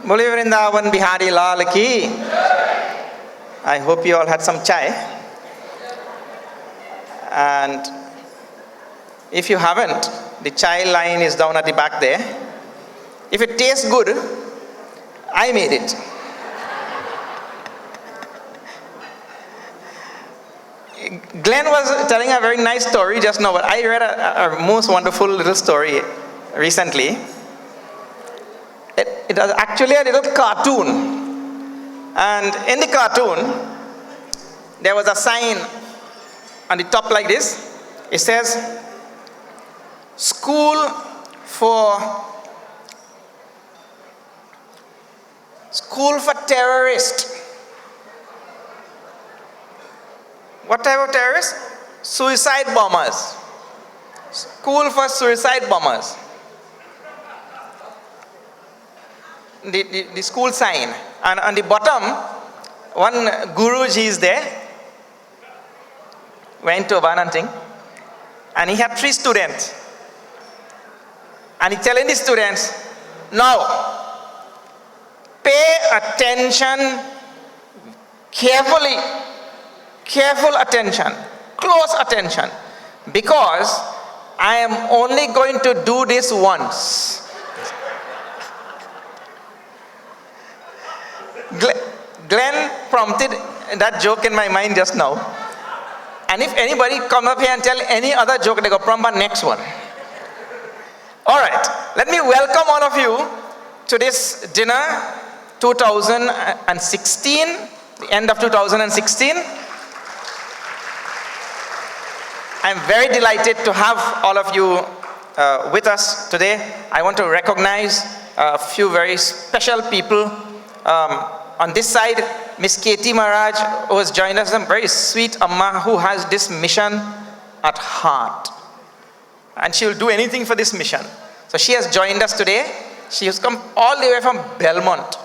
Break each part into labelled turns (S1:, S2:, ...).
S1: Bole Vrindavan Bihari Lal ki. I hope you all had some chai. And if you haven't, the chai line is down at the back there. If it tastes good, I made it. Glenn was telling a very nice story just now, but I read a most wonderful little story recently. It was actually a little cartoon. And in the cartoon, there was a sign on the top like this. It says, School for terrorists. What type of terrorists? Suicide bombers. School for suicide bombers. The school sign. And on the bottom, one Guruji is there, went to Abananting, and he had 3 students. And he's telling the students, now, pay attention carefully, careful attention, close attention, because I am only going to do this once. Glenn prompted that joke in my mind just now. And if anybody come up here and tell any other joke, they go prompt our next one. All right, let me welcome all of you to this dinner 2016, the end of 2016. I'm very delighted to have all of you with us today. I want to recognize a few very special people. On this side, Miss Katie Maharaj, who has joined us, a very sweet Amma who has this mission at heart. And she will do anything for this mission. So she has joined us today. She has come all the way from Belmont.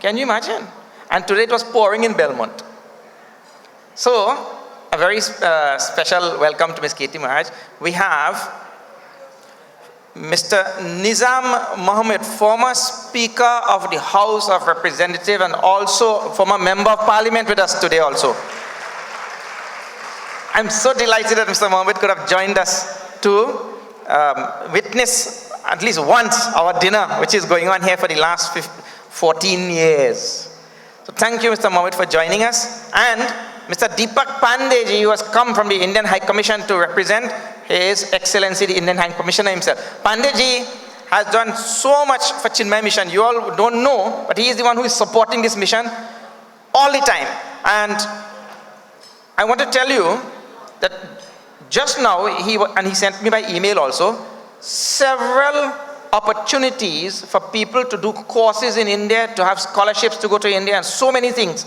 S1: Can you imagine? And today it was pouring in Belmont. So, a very special welcome to Miss Katie Maharaj. We have Mr. Nizam Mohammed, former Speaker of the House of Representatives and also former Member of Parliament with us today also. I'm so delighted that Mr. Mohammed could have joined us to witness at least once our dinner, which is going on here for the last 14 years. So thank you, Mr. Mohammed, for joining us. And Mr. Deepak Pandeji, who has come from the Indian High Commission to represent His Excellency, the Indian High Commissioner himself. Pandeji has done so much for Chinmaya mission. You all don't know, but he is the one who is supporting this mission all the time. And I want to tell you that just now, he sent me by email also, several opportunities for people to do courses in India, to have scholarships to go to India, and so many things.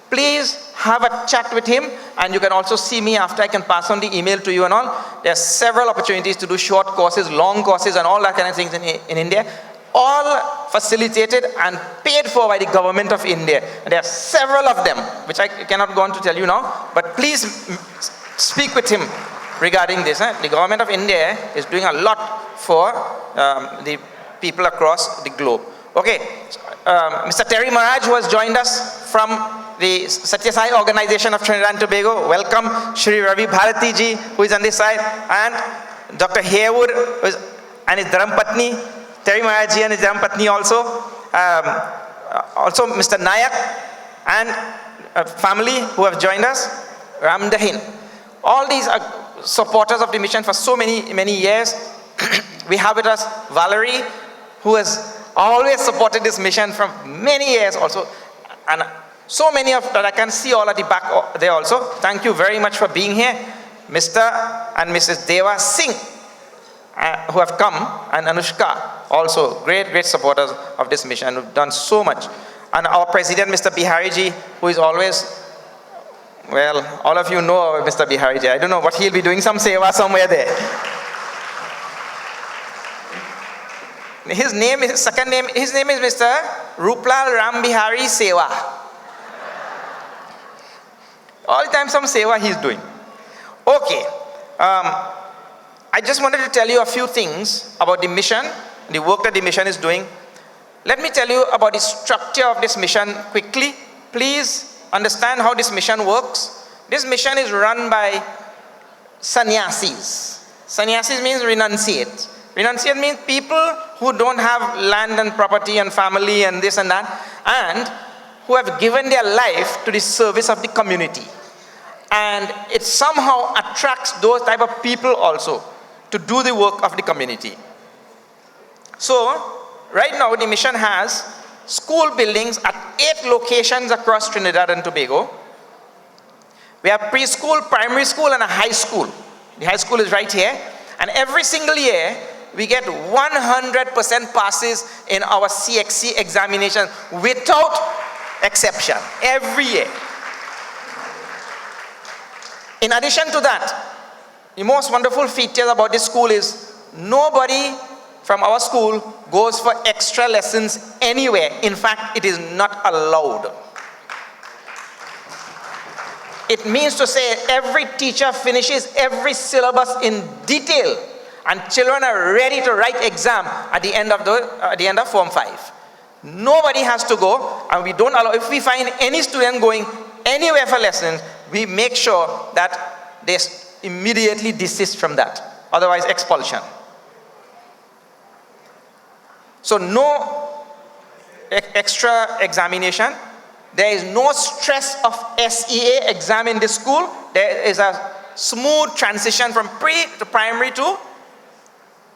S1: Please have a chat with him, and you can also see me after. I can pass on the email to you and all. There are several opportunities to do short courses, long courses, and all that kind of things in India, all facilitated and paid for by the government of India. And there are several of them, which I cannot go on to tell you now, but please speak with him regarding this. The government of India is doing a lot for the people across the globe. Okay, Mr. Terry Maharaj, who has joined us from the Satya Sai organization of Trinidad and Tobago. Welcome, Shri Ravi Bharati ji, who is on this side, and Dr. Haywood, and his Dharam-Patni, Terry Maharaj ji and his Dharam-Patni also. Also Mr. Nayak and family who have joined us, Ramdahin. All these are supporters of the mission for so many years. We have with us Valerie, who has always supported this mission from many years also. And so many of that I can see all at the back there also. Thank you very much for being here. Mr. and Mrs. Deva Singh, who have come, and Anushka, also great supporters of this mission, who've done so much. And our president, Mr. Bihariji, who is always, well, all of you know Mr. Bihariji. I don't know what he'll be doing, some seva somewhere there. His name is Mr. Ruplal Ram Bihari Seva. All the time some seva he's doing. Okay, I just wanted to tell you a few things about the mission, the work that the mission is doing. Let me tell you about the structure of this mission quickly. Please understand how this mission works. This mission is run by sannyasis. Sannyasis means renunciate. Renunciate means people who don't have land and property and family and this and that, and who have given their life to the service of the community. And it somehow attracts those type of people also to do the work of the community. So, right now the mission has school buildings at 8 locations across Trinidad and Tobago. We have preschool, primary school, and a high school. The high school is right here. And every single year, we get 100% passes in our CXC examination without exception, every year. In addition to that, the most wonderful feature about this school is nobody from our school goes for extra lessons anywhere. In fact, it is not allowed. It means to say every teacher finishes every syllabus in detail, and children are ready to write exam at the end of Form 5. Nobody has to go, and we don't allow. If we find any student going anywhere for lessons, we make sure that they immediately desist from that. Otherwise, expulsion. So no extra examination. There is no stress of SEA exam in this school. There is a smooth transition from pre to primary to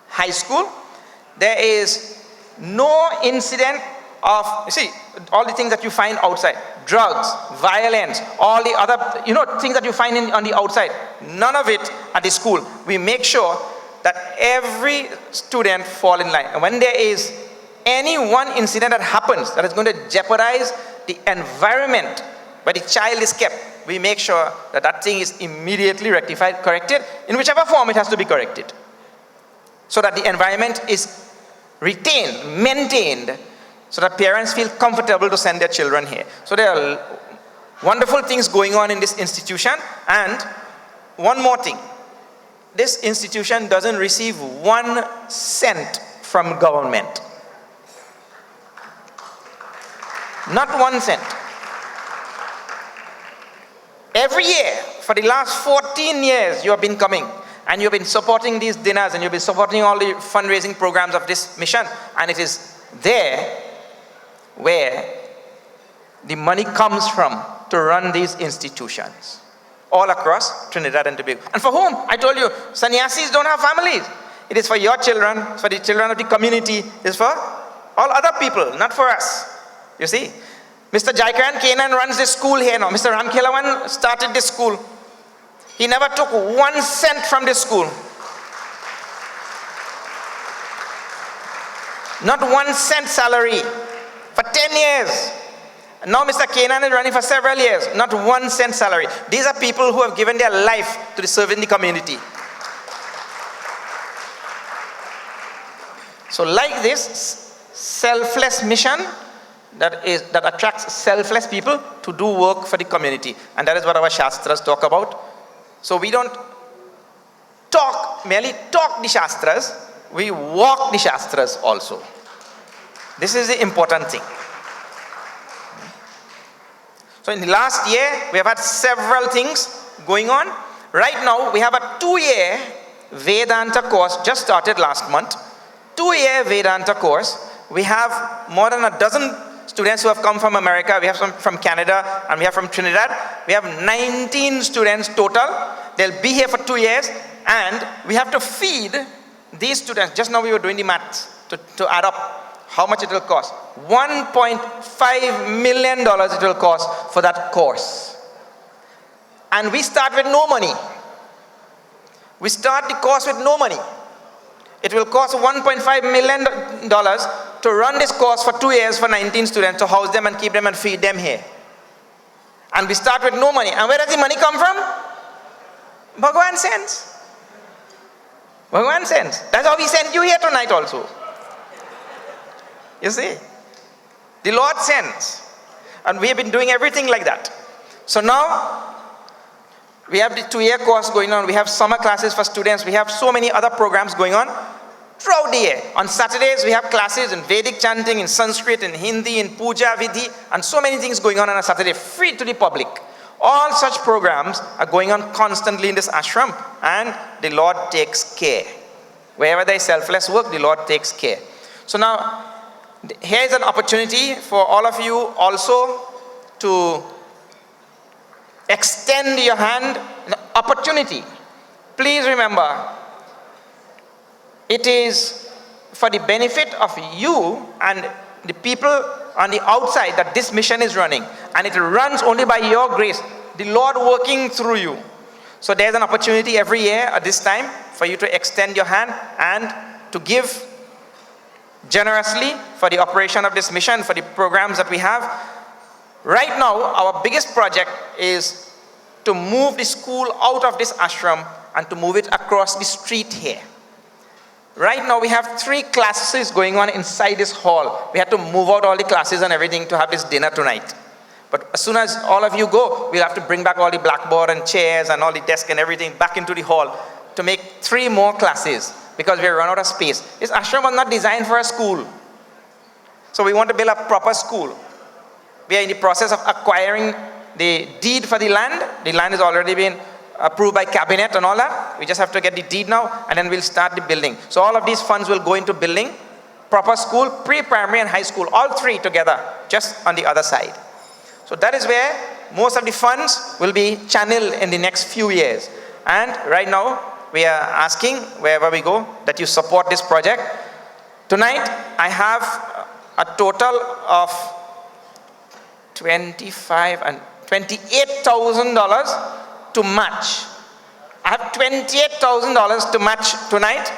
S1: high school. There is no incident of, you see, all the things that you find outside. Drugs, violence, all the other, things that you find on the outside. None of it at the school. We make sure that every student fall in line. And when there is any one incident that happens that is going to jeopardize the environment where the child is kept, we make sure that that thing is immediately rectified, corrected, in whichever form it has to be corrected, so that the environment is retained, maintained, so that parents feel comfortable to send their children here. So there are wonderful things going on in this institution. And one more thing, this institution doesn't receive 1 cent from government. Not 1 cent. Every year, for the last 14 years, you have been coming and you've been supporting these dinners and you've been supporting all the fundraising programs of this mission, and it is there where the money comes from to run these institutions all across Trinidad and Tobago. And for whom? I told you, sannyasis don't have families. It is for your children, for the children of the community. It is for all other people, not for us. You see, Mr. Jaikaran Kenan runs this school here now. Mr. Ramkelawan started this school. He never took 1 cent from this school. Not 1 cent salary for 10 years. Now Mr. Kenan is running for several years. Not 1 cent salary. These are people who have given their life to serving the community. So like this selfless mission, that attracts selfless people to do work for the community. And that is what our Shastras talk about. So we don't merely talk the Shastras, we walk the Shastras also. This is the important thing. So in the last year, we have had several things going on. Right now, we have a 2-year Vedanta course, just started last month. 2-year Vedanta course. We have more than a dozen students who have come from America. We have some from Canada, and we have from Trinidad. We have 19 students total. They'll be here for 2 years, and we have to feed these students. Just now we were doing the maths to add up how much it will cost. $1.5 million it will cost for that course. And we start with no money. We start the course with no money. It will cost $1.5 million to run this course for 2 years for 19 students, to house them and keep them and feed them here. And we start with no money. And where does the money come from? Bhagwan sends. Bhagwan sends. That's how we sent you here tonight also. You see? The Lord sends. And we have been doing everything like that. So now, we have the 2-year course going on. We have summer classes for students. We have so many other programs going on. throughout the year. On Saturdays, we have classes in Vedic chanting, in Sanskrit, in Hindi, in Puja Vidhi, and so many things going on a Saturday, free to the public. All such programs are going on constantly in this ashram, and the Lord takes care. Wherever there is selfless work, the Lord takes care. So now, here is an opportunity for all of you also to extend your hand, the opportunity. Please remember, it is for the benefit of you and the people on the outside that this mission is running. And it runs only by your grace, the Lord working through you. So there's an opportunity every year at this time for you to extend your hand and to give generously for the operation of this mission, for the programs that we have. Right now, our biggest project is to move the school out of this ashram and to move it across the street here. Right now, we have 3 classes going on inside this hall. We had to move out all the classes and everything to have this dinner tonight. But as soon as all of you go, we'll have to bring back all the blackboard and chairs and all the desk and everything back into the hall to make 3 more classes because we run out of space. This ashram was not designed for a school. So we want to build a proper school. We are in the process of acquiring the deed for the land. The land has already been approved by cabinet and all that. We just have to get the deed now, and then we'll start the building. So all of these funds will go into building proper school, pre-primary and high school, all 3 together, just on the other side. So that is where most of the funds will be channeled in the next few years. And right now, we are asking, wherever we go, that you support this project. Tonight, I have a total of $28,000 to match. I have $28,000 to match tonight.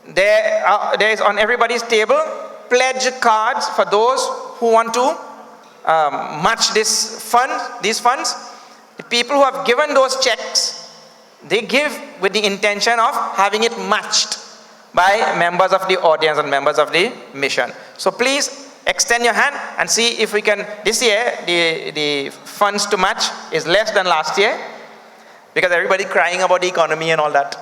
S1: There is on everybody's table pledge cards for those who want to match these funds. The people who have given those checks, they give with the intention of having it matched by members of the audience and members of the mission. So please extend your hand and see if we can. This year, the funds to match is less than last year because everybody crying about the economy and all that.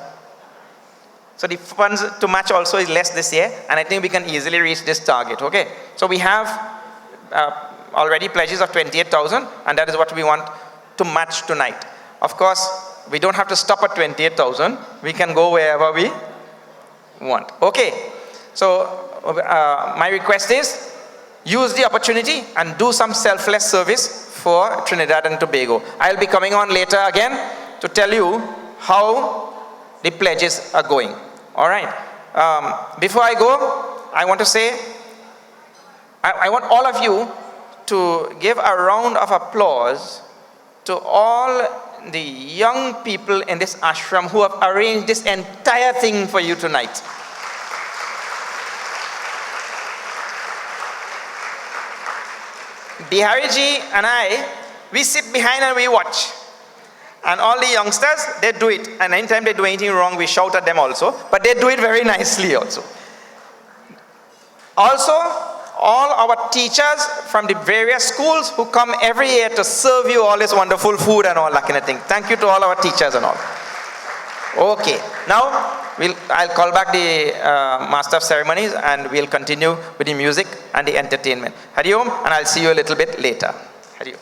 S1: So the funds to match also is less this year, and I think we can easily reach this target. Okay, so we have already pledges of 28,000, and that is what we want to match tonight. Of course, we don't have to stop at 28,000. We can go wherever we want. Okay, so my request is use the opportunity and do some selfless service for Trinidad and Tobago. I'll be coming on later again to tell you how the pledges are going. All right. Before I go, I want to say, I want all of you to give a round of applause to all the young people in this ashram who have arranged this entire thing for you tonight. Bihariji and I, we sit behind and we watch. And all the youngsters, they do it. And anytime they do anything wrong, we shout at them also. But they do it very nicely also. Also, all our teachers from the various schools who come every year to serve you all this wonderful food and all that kind of thing. Thank you to all our teachers and all. Okay, now I'll call back the Master of Ceremonies and we'll continue with the music and the entertainment. Hari Om, and I'll see you a little bit later. Hari Om.